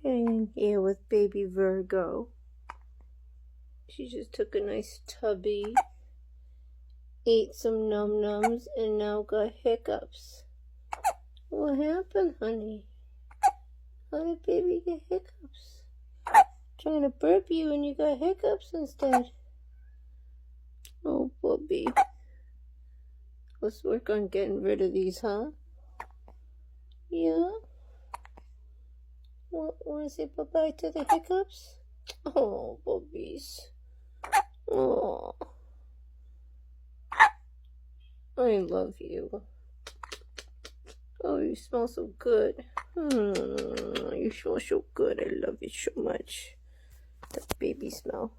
in here with baby Virgo. She just took a nice tubby, ate some num-nums, and now got hiccups. What happened, honey? How did baby get hiccups? Trying to burp you and you got hiccups instead. Oh, Bobby. Let's work on getting rid of these, huh? Yeah? Want to say bye-bye to the hiccups? Oh, Bobbies. Oh. I love you. Oh, you smell so good. You smell so good. I love you so much. That baby smell.